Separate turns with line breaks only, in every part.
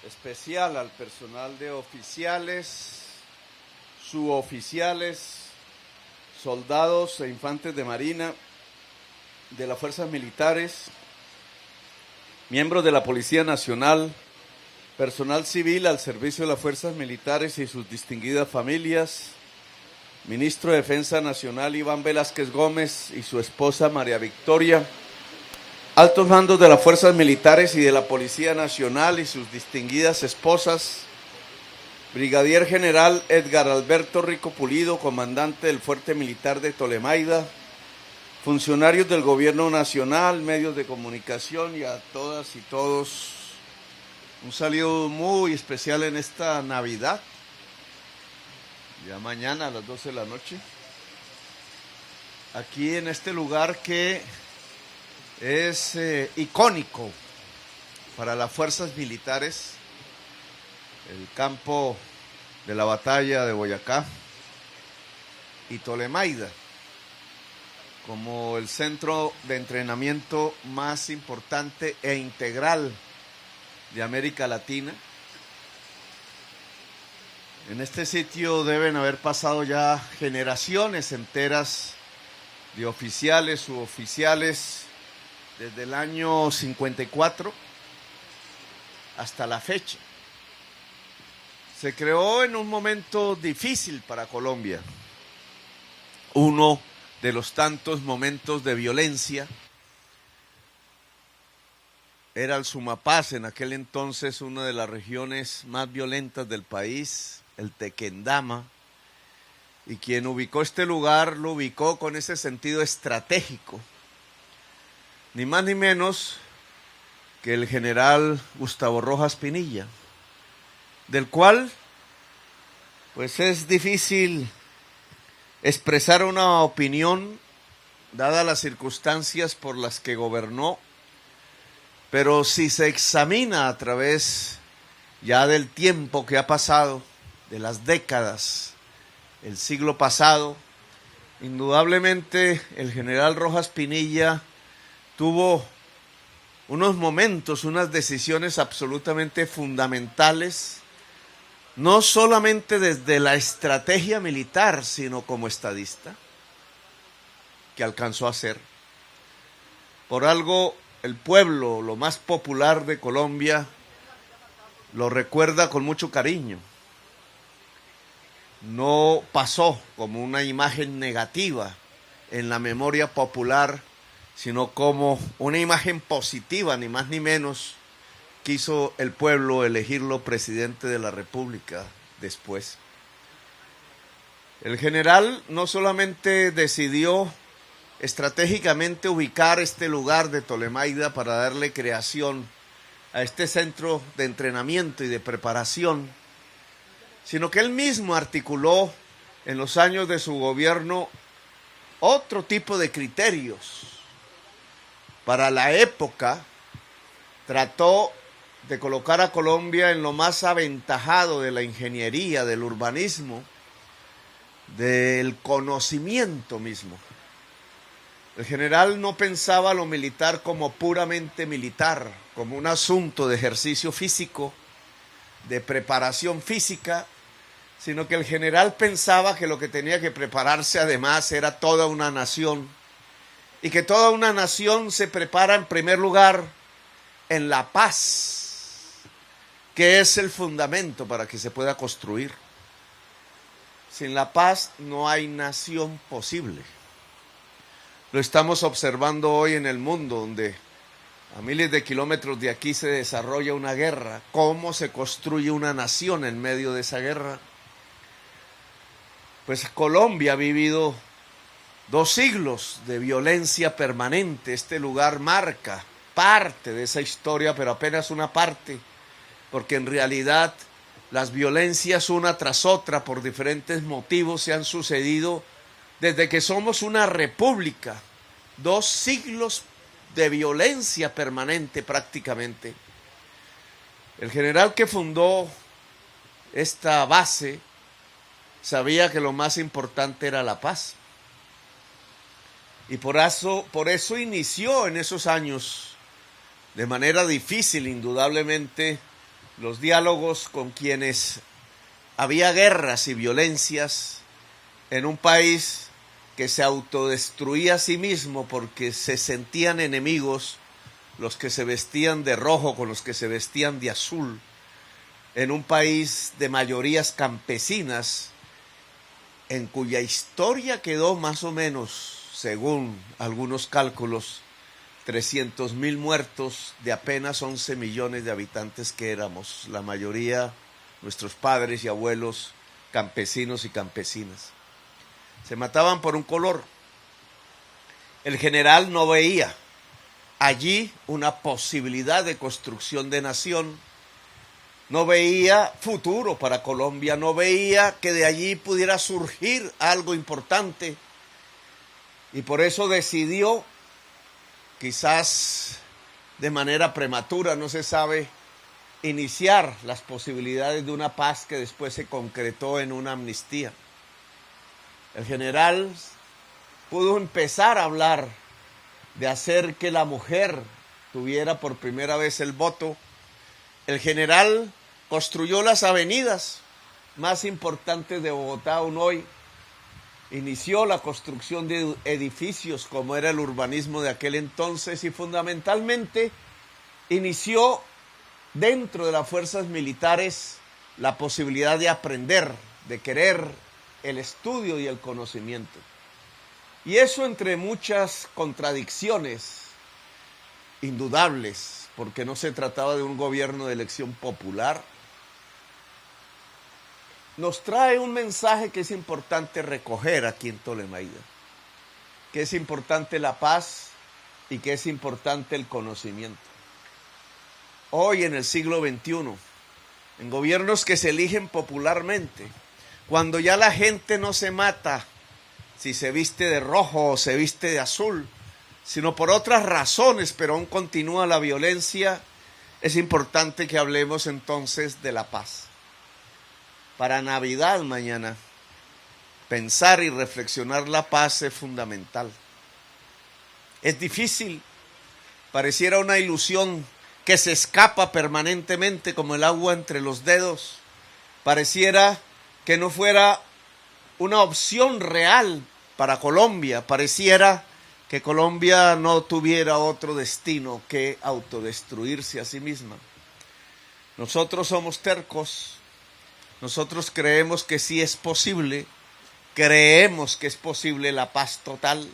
especial al personal de oficiales, suboficiales, soldados e infantes de marina, de las fuerzas militares, miembros de la Policía Nacional, personal civil al servicio de las fuerzas militares y sus distinguidas familias, ministro de Defensa Nacional Iván Velázquez Gómez y su esposa María Victoria, altos mandos de las fuerzas militares y de la Policía Nacional y sus distinguidas esposas, brigadier general Edgar Alberto Rico Pulido, comandante del Fuerte Militar de Tolemaida, funcionarios del Gobierno Nacional, medios de comunicación y a todas y todos, un saludo muy especial en esta Navidad, ya mañana a las 12 de la noche, aquí en este lugar que es icónico para las fuerzas militares, el campo de la batalla de Boyacá y Tolemaida, como el centro de entrenamiento más importante e integral de América Latina. En este sitio deben haber pasado ya generaciones enteras de oficiales, suboficiales, desde el año 54 hasta la fecha. Se creó en un momento difícil para Colombia, uno de los tantos momentos de violencia. Era el Sumapaz, en aquel entonces una de las regiones más violentas del país, el Tequendama, y quien ubicó este lugar lo ubicó con ese sentido estratégico, ni más ni menos que el general Gustavo Rojas Pinilla, del cual pues es difícil expresar una opinión dadas las circunstancias por las que gobernó, pero si se examina a través ya del tiempo que ha pasado, de las décadas, el siglo pasado, indudablemente el general Rojas Pinilla tuvo unos momentos, unas decisiones absolutamente fundamentales, no solamente desde la estrategia militar, sino como estadista, que alcanzó a hacer. Por algo, el pueblo, lo más popular de Colombia, lo recuerda con mucho cariño. No pasó como una imagen negativa en la memoria popular, sino como una imagen positiva, ni más ni menos. Quiso el pueblo elegirlo presidente de la República después. El general no solamente decidió estratégicamente ubicar este lugar de Tolemaida para darle creación a este centro de entrenamiento y de preparación, sino que él mismo articuló en los años de su gobierno otro tipo de criterios. Para la época trató de colocar a Colombia en lo más aventajado de la ingeniería, del urbanismo, del conocimiento mismo. El general no pensaba lo militar como puramente militar, como un asunto de ejercicio físico, de preparación física, sino que el general pensaba que lo que tenía que prepararse además era toda una nación, y que toda una nación se prepara en primer lugar en la paz, que es el fundamento para que se pueda construir. Sin la paz no hay nación posible. Lo estamos observando hoy en el mundo, donde a miles de kilómetros de aquí se desarrolla una guerra. ¿Cómo se construye una nación en medio de esa guerra? Pues Colombia ha vivido 2 siglos de violencia permanente. Este lugar marca parte de esa historia, pero apenas una parte, porque en realidad las violencias una tras otra por diferentes motivos se han sucedido desde que somos una república. 2 siglos de violencia permanente prácticamente. El general que fundó esta base sabía que lo más importante era la paz. Y por eso inició en esos años, de manera difícil indudablemente, los diálogos con quienes había guerras y violencias en un país que se autodestruía a sí mismo porque se sentían enemigos los que se vestían de rojo con los que se vestían de azul, en un país de mayorías campesinas, en cuya historia quedó más o menos, según algunos cálculos, 300,000 muertos de apenas 11 millones de habitantes que éramos, la mayoría nuestros padres y abuelos campesinos y campesinas. Se mataban por un color. El general no veía allí una posibilidad de construcción de nación, no veía futuro para Colombia, no veía que de allí pudiera surgir algo importante, y por eso decidió, quizás de manera prematura, no se sabe, iniciar las posibilidades de una paz que después se concretó en una amnistía. El general pudo empezar a hablar de hacer que la mujer tuviera por primera vez el voto. El general construyó las avenidas más importantes de Bogotá aún hoy, inició la construcción de edificios como era el urbanismo de aquel entonces, y fundamentalmente inició dentro de las fuerzas militares la posibilidad de aprender, de querer el estudio y el conocimiento. Y eso, entre muchas contradicciones indudables, porque no se trataba de un gobierno de elección popular, nos trae un mensaje que es importante recoger aquí en Ptolemaida, que es importante la paz y que es importante el conocimiento. Hoy, en el siglo XXI, en gobiernos que se eligen popularmente, cuando ya la gente no se mata si se viste de rojo o se viste de azul, sino por otras razones, pero aún continúa la violencia, es importante que hablemos entonces de la paz. Para Navidad mañana, pensar y reflexionar la paz es fundamental. Es difícil, pareciera una ilusión que se escapa permanentemente como el agua entre los dedos. Pareciera que no fuera una opción real para Colombia, pareciera que Colombia no tuviera otro destino que autodestruirse a sí misma. Nosotros somos tercos, nosotros creemos que sí es posible, creemos que es posible la paz total,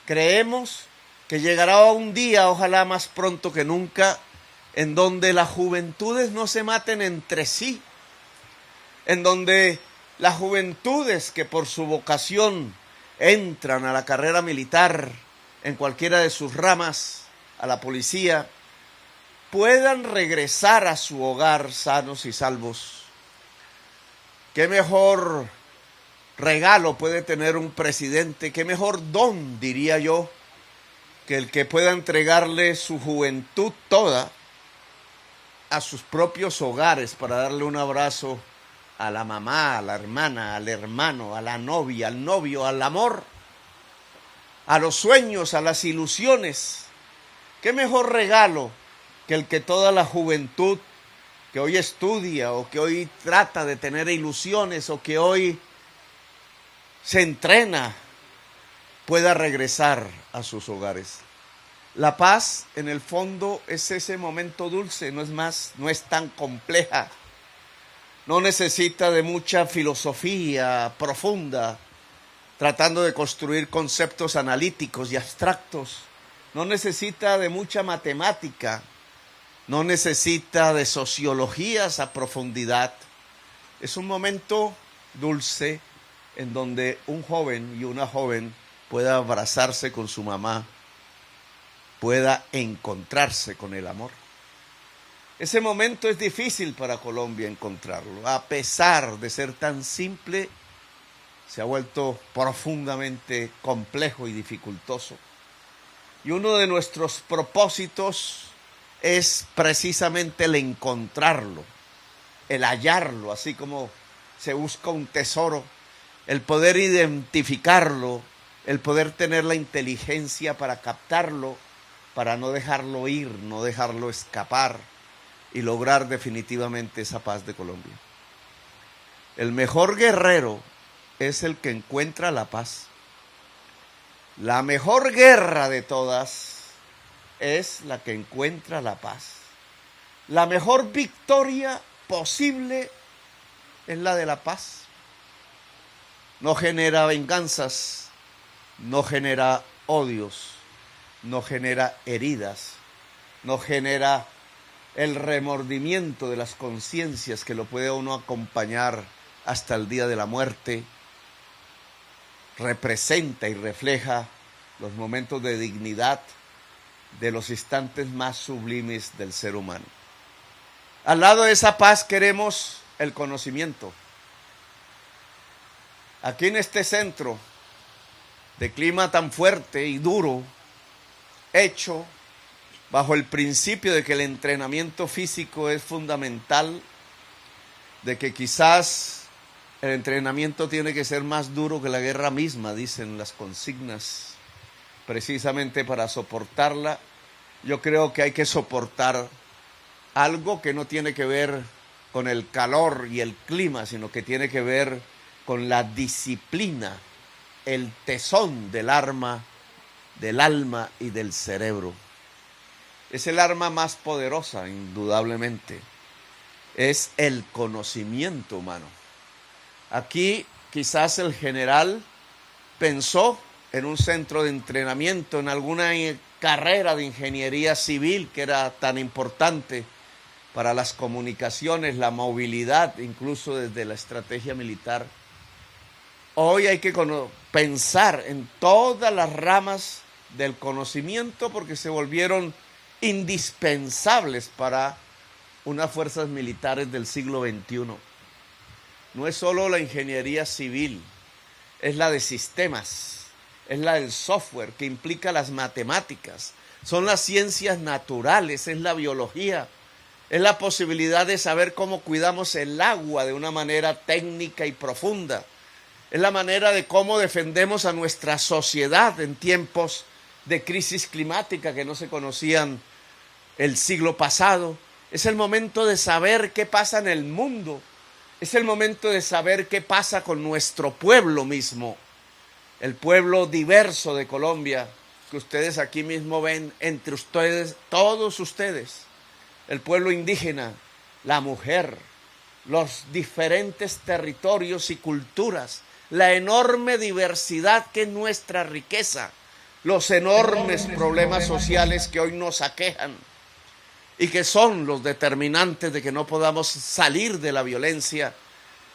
creemos que llegará un día, ojalá más pronto que nunca, en donde las juventudes no se maten entre sí, en donde las juventudes que por su vocación entran a la carrera militar en cualquiera de sus ramas, a la policía, puedan regresar a su hogar sanos y salvos. ¿Qué mejor regalo puede tener un presidente? ¿Qué mejor don, diría yo, que el que pueda entregarle su juventud toda a sus propios hogares para darle un abrazo a la mamá, a la hermana, al hermano, a la novia, al novio, al amor, a los sueños, a las ilusiones? ¿Qué mejor regalo que el que toda la juventud que hoy estudia o que hoy trata de tener ilusiones o que hoy se entrena pueda regresar a sus hogares? La paz, en el fondo, es ese momento dulce, no es más, no es tan compleja. No necesita de mucha filosofía profunda, tratando de construir conceptos analíticos y abstractos. No necesita de mucha matemática, no necesita de sociologías a profundidad. Es un momento dulce en donde un joven y una joven pueda abrazarse con su mamá, pueda encontrarse con el amor. Ese momento es difícil para Colombia encontrarlo. A pesar de ser tan simple, se ha vuelto profundamente complejo y dificultoso. Y uno de nuestros propósitos es precisamente el encontrarlo, el hallarlo, así como se busca un tesoro, el poder identificarlo, el poder tener la inteligencia para captarlo, para no dejarlo ir, no dejarlo escapar. y lograr definitivamente esa paz de Colombia. El mejor guerrero es el que encuentra la paz. La mejor guerra de todas es la que encuentra la paz. La mejor victoria posible es la de la paz. No genera venganzas, no genera odios, no genera heridas, no genera el remordimiento de las conciencias que lo puede a uno acompañar hasta el día de la muerte. Representa y refleja los momentos de dignidad de los instantes más sublimes del ser humano. Al lado de esa paz queremos el conocimiento. Aquí en este centro de clima tan fuerte y duro, hecho bajo el principio de que el entrenamiento físico es fundamental, de que quizás el entrenamiento tiene que ser más duro que la guerra misma, dicen las consignas, precisamente para soportarla. Yo creo que hay que soportar algo que no tiene que ver con el calor y el clima, sino que tiene que ver con la disciplina, el tesón del alma y del cerebro. Es el arma más poderosa, indudablemente. Es el conocimiento humano. Aquí quizás el general pensó en un centro de entrenamiento, en alguna carrera de ingeniería civil que era tan importante para las comunicaciones, la movilidad, incluso desde la estrategia militar. Hoy hay que pensar en todas las ramas del conocimiento porque se volvieron indispensables para unas fuerzas militares del siglo XXI. No es solo la ingeniería civil, es la de sistemas, es la del software que implica las matemáticas, son las ciencias naturales, es la biología, es la posibilidad de saber cómo cuidamos el agua de una manera técnica y profunda, es la manera de cómo defendemos a nuestra sociedad en tiempos de crisis climática que no se conocían el siglo pasado. Es el momento de saber qué pasa en el mundo. Es el momento de saber qué pasa con nuestro pueblo mismo. El pueblo diverso de Colombia, que ustedes aquí mismo ven entre ustedes, todos ustedes. El pueblo indígena, la mujer, los diferentes territorios y culturas, la enorme diversidad que es nuestra riqueza, los enormes problemas sociales que hoy nos aquejan y que son los determinantes de que no podamos salir de la violencia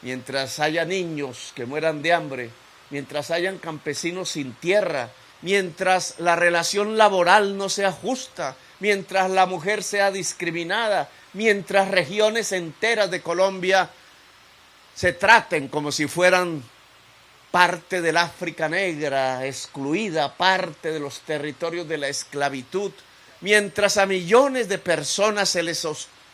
mientras haya niños que mueran de hambre, mientras hayan campesinos sin tierra, mientras la relación laboral no sea justa, mientras la mujer sea discriminada, mientras regiones enteras de Colombia se traten como si fueran parte del África negra, excluida, parte de los territorios de la esclavitud, mientras a millones de personas se les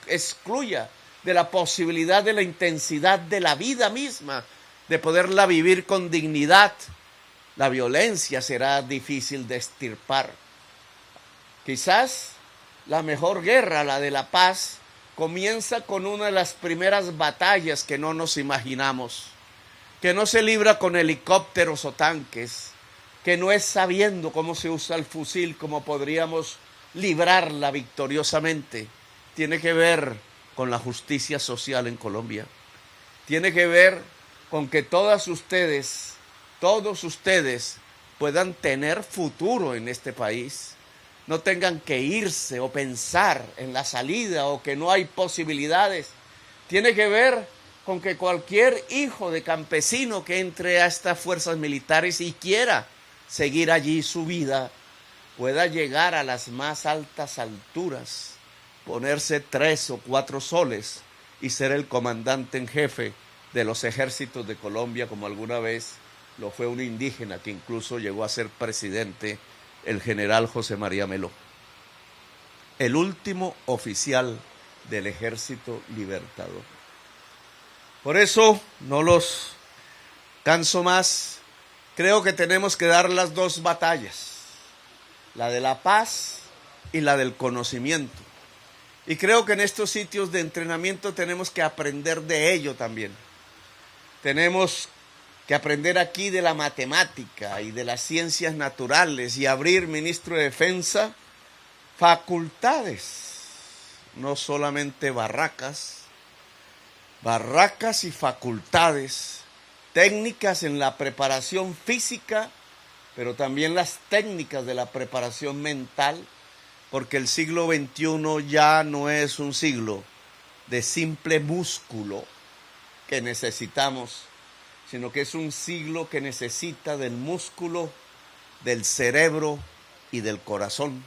excluya de la posibilidad de la intensidad de la vida misma, de poderla vivir con dignidad, la violencia será difícil de extirpar. Quizás la mejor guerra, la de la paz, comienza con una de las primeras batallas que no nos imaginamos, que no se libra con helicópteros o tanques, que no es sabiendo cómo se usa el fusil como podríamos librarla victoriosamente. Tiene que ver con la justicia social en Colombia. Tiene que ver con que todos ustedes puedan tener futuro en este país. No tengan que irse o pensar en la salida o que no hay posibilidades. Tiene que ver con que cualquier hijo de campesino que entre a estas fuerzas militares y quiera seguir allí su vida, pueda llegar a las más altas alturas, ponerse 3 o 4 soles y ser el comandante en jefe de los ejércitos de Colombia, como alguna vez lo fue un indígena que incluso llegó a ser presidente, el general José María Melo, el último oficial del Ejército Libertador. Por eso no los canso más. Creo que tenemos que dar las dos batallas, la de la paz y la del conocimiento. Y creo que en estos sitios de entrenamiento tenemos que aprender de ello también. Tenemos que aprender aquí de la matemática y de las ciencias naturales y abrir, ministro de Defensa, facultades, no solamente barracas y facultades, técnicas en la preparación física, pero también las técnicas de la preparación mental, porque el siglo XXI ya no es un siglo de simple músculo que necesitamos, sino que es un siglo que necesita del músculo, del cerebro y del corazón.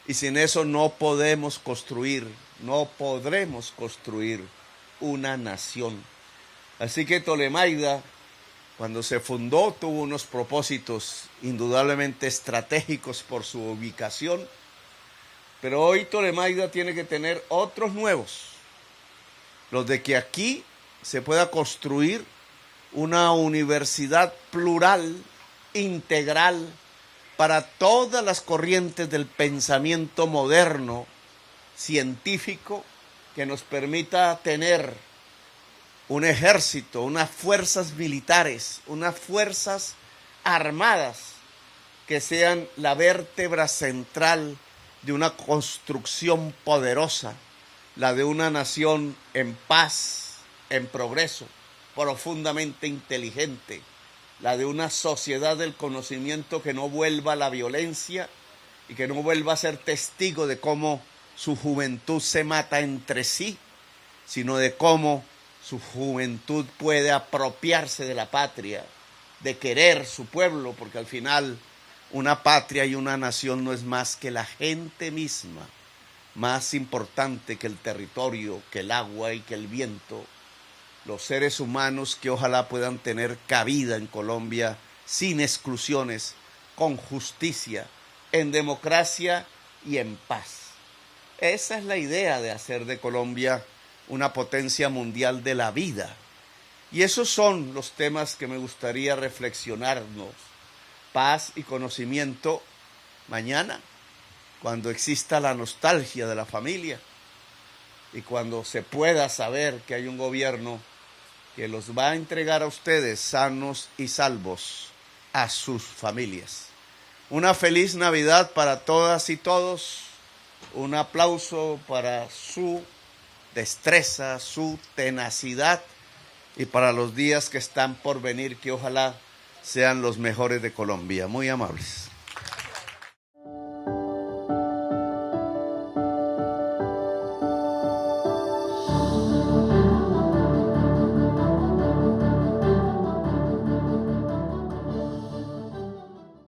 Y sin eso no podemos construir, no podremos construir una nación. Así que Tolemaida, cuando se fundó, tuvo unos propósitos indudablemente estratégicos por su ubicación, pero hoy Tolemaida tiene que tener otros nuevos, los de que aquí se pueda construir una universidad plural, integral, para todas las corrientes del pensamiento moderno, científico, que nos permita tener un ejército, unas fuerzas militares, unas fuerzas armadas que sean la vértebra central de una construcción poderosa, la de una nación en paz, en progreso, profundamente inteligente, la de una sociedad del conocimiento que no vuelva a la violencia y que no vuelva a ser testigo de cómo su juventud se mata entre sí, sino de cómo su juventud puede apropiarse de la patria, de querer su pueblo, porque al final una patria y una nación no es más que la gente misma, más importante que el territorio, que el agua y que el viento, los seres humanos que ojalá puedan tener cabida en Colombia sin exclusiones, con justicia, en democracia y en paz. Esa es la idea de hacer de Colombia una potencia mundial de la vida. Y esos son los temas que me gustaría reflexionarnos. Paz y conocimiento mañana, cuando exista la nostalgia de la familia y cuando se pueda saber que hay un gobierno que los va a entregar a ustedes sanos y salvos a sus familias. Una feliz Navidad para todas y todos. Un aplauso para su destreza, su tenacidad y para los días que están por venir, que ojalá sean los mejores de Colombia. Muy amables.